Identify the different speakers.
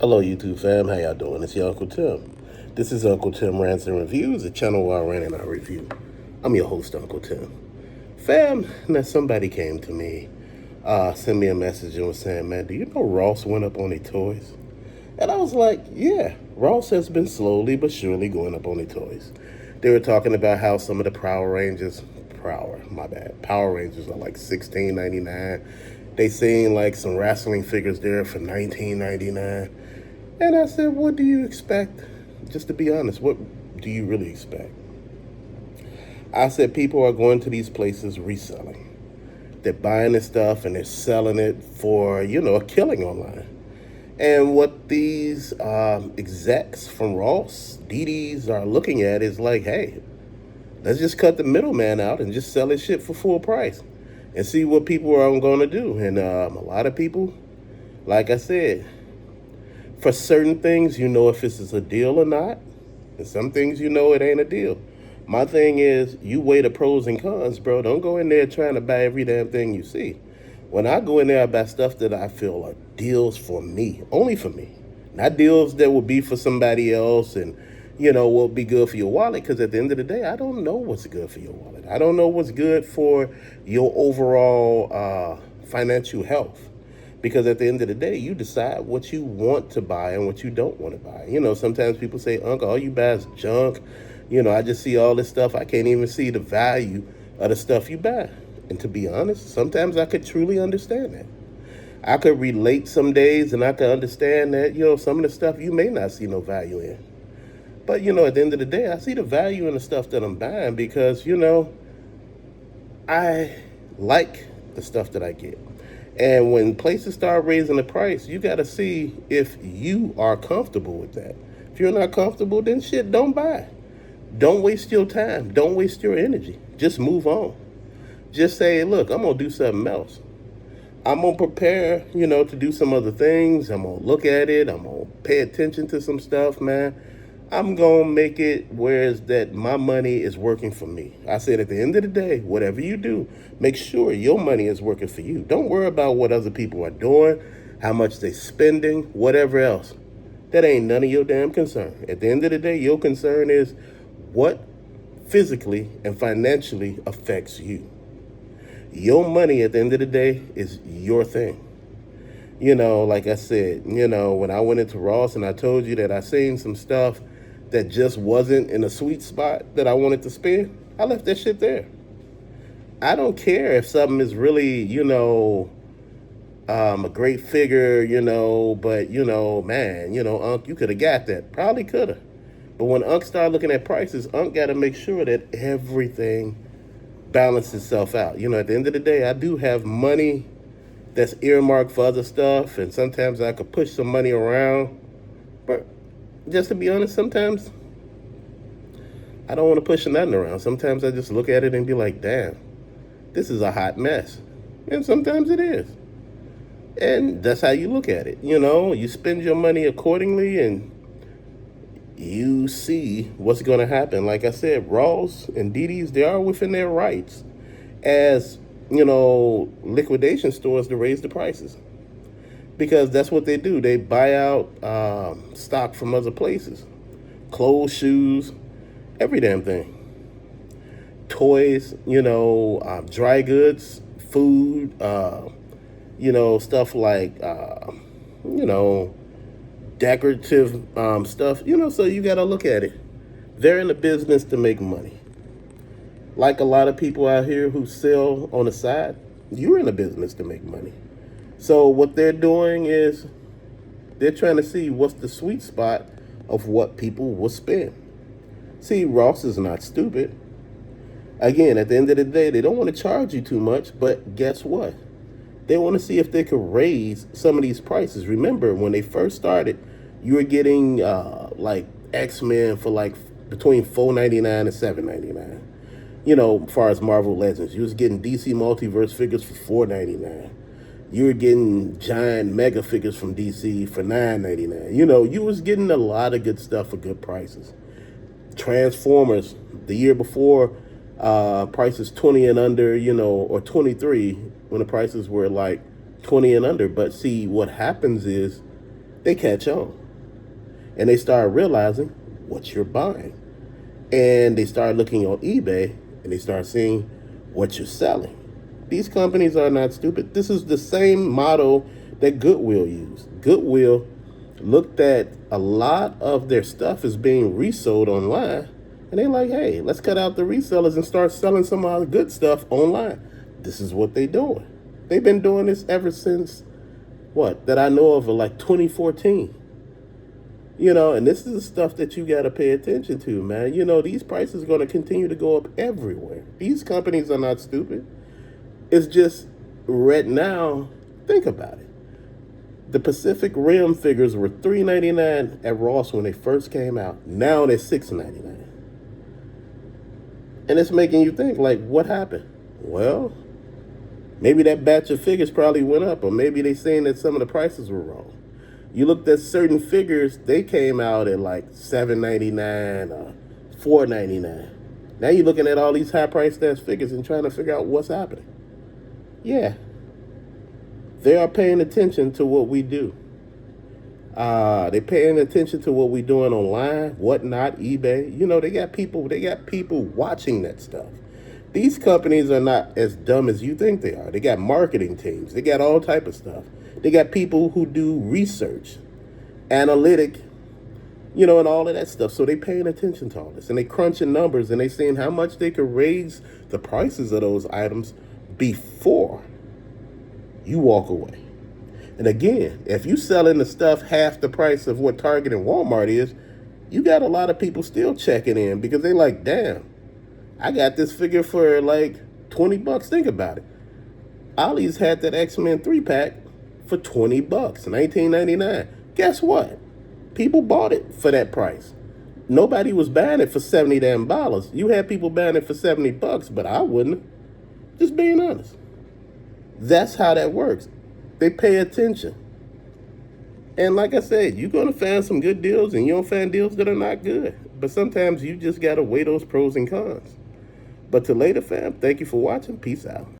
Speaker 1: Hello, YouTube fam. How y'all doing? It's your Uncle Tim. This is Uncle Tim Rants and Reviews, a channel where I rant and I review. I'm your host, Uncle Tim. Fam, now somebody came to me, sent me a message and was saying, man, do you know Ross went up on their toys? And I was like, yeah, Ross has been slowly but surely going up on their toys. They were talking about how some of the Power Rangers are like $16.99. They seen like some wrestling figures there for $19.99. And I said, what do you expect? Just to be honest, what do you really expect? I said, people are going to these places reselling. They're buying this stuff and they're selling it for, a killing online. And what these execs from Ross, DDs are looking at is like, hey, let's just cut the middleman out and just sell this shit for full price and see what people are going to do. And a lot of people, like I said, for certain things, if this is a deal or not. And some things, it ain't a deal. My thing is, you weigh the pros and cons, bro. Don't go in there trying to buy every damn thing you see. When I go in there, I buy stuff that I feel are deals for me, only for me. Not deals that will be for somebody else and, will be good for your wallet. Because at the end of the day, I don't know what's good for your wallet. I don't know what's good for your overall financial health. Because at the end of the day, you decide what you want to buy and what you don't want to buy. Sometimes people say, Uncle, all you buy is junk. I just see all this stuff. I can't even see the value of the stuff you buy. And to be honest, sometimes I could truly understand that. I could relate some days and I could understand that, some of the stuff you may not see no value in. But, at the end of the day, I see the value in the stuff that I'm buying because, I like the stuff that I get. And when places start raising the price, you got to see if you are comfortable with that. If you're not comfortable, then shit, don't buy. Don't waste your time. Don't waste your energy. Just move on. Just say, look, I'm going to do something else. I'm going to prepare, to do some other things. I'm going to look at it. I'm going to pay attention to some stuff, man. I'm going to make it where it's that my money is working for me. I said at the end of the day, whatever you do, make sure your money is working for you. Don't worry about what other people are doing, how much they're spending, whatever else. That ain't none of your damn concern. At the end of the day, your concern is what physically and financially affects you. Your money at the end of the day is your thing. Like I said, when I went into Ross and I told you that I seen some stuff that just wasn't in a sweet spot that I wanted to spend, I left that shit there. I don't care if something is really, a great figure, but, man, Unc, you could have got that. Probably could have. But when Unc started looking at prices, Unc got to make sure that everything balances itself out. At the end of the day, I do have money that's earmarked for other stuff, and sometimes I could push some money around. But just to be honest, sometimes I don't want to push nothing around. Sometimes I just look at it and be like, damn, this is a hot mess. And sometimes it is. And that's how you look at it. You spend your money accordingly and you see what's going to happen. Like I said, Ross and DDs, they are within their rights as, liquidation stores to raise the prices. Because that's what they do. They buy out stock from other places. Clothes, shoes, every damn thing. Toys, dry goods, food, stuff like, decorative stuff. So you got to look at it. They're in the business to make money. Like a lot of people out here who sell on the side, you're in a business to make money. So what they're doing is they're trying to see what's the sweet spot of what people will spend. See, Ross is not stupid. Again, at the end of the day, they don't want to charge you too much, but guess what? They want to see if they could raise some of these prices. Remember, when they first started, you were getting like X-Men for like between $4.99 and $7.99. As far as Marvel Legends, you was getting DC Multiverse figures for $4.99. You were getting giant mega figures from DC for $9.99. You was getting a lot of good stuff for good prices. Transformers, the year before, prices 20 and under, or 23 when the prices were like 20 and under. But see, what happens is they catch on and they start realizing what you're buying. And they start looking on eBay and they start seeing what you're selling. These companies are not stupid. This is the same model that Goodwill used. Goodwill looked at a lot of their stuff as being resold online, and they're like, hey, let's cut out the resellers and start selling some of our good stuff online. This is what they're doing. They've been doing this ever since, what, that I know of, like 2014. And this is the stuff that you got to pay attention to, man. These prices are going to continue to go up everywhere. These companies are not stupid. It's just right now, think about it. The Pacific Rim figures were $3.99 at Ross when they first came out. Now they're $6.99. And it's making you think, like, what happened? Well, maybe that batch of figures probably went up, or maybe they saying that some of the prices were wrong. You looked at certain figures, they came out at like $7.99 or $4.99. Now you're looking at all these high-priced ass figures and trying to figure out what's happening. Yeah, they are paying attention to what we do. They're paying attention to what we're doing online, whatnot, eBay. They got people watching that stuff. These companies are not as dumb as you think they are. They got marketing teams. They got all type of stuff. They got people who do research, analytic, and all of that stuff. So they paying attention to all this, and they crunching numbers, and they seeing how much they could raise the prices of those items before you walk away. And again, if you selling the stuff half the price of what Target and Walmart is, you got a lot of people still checking in because they like, damn, I got this figure for like $20. Think about it. Ollie's had that X-Men 3-pack for $20, $19.99. Guess what? People bought it for that price. Nobody was buying it for $70 damn. You had people buying it for $70, but I wouldn't. Just being honest. That's how that works. They pay attention. And like I said, you're going to find some good deals and you'll find deals that are not good. But sometimes you just got to weigh those pros and cons. But to later, fam, thank you for watching. Peace out.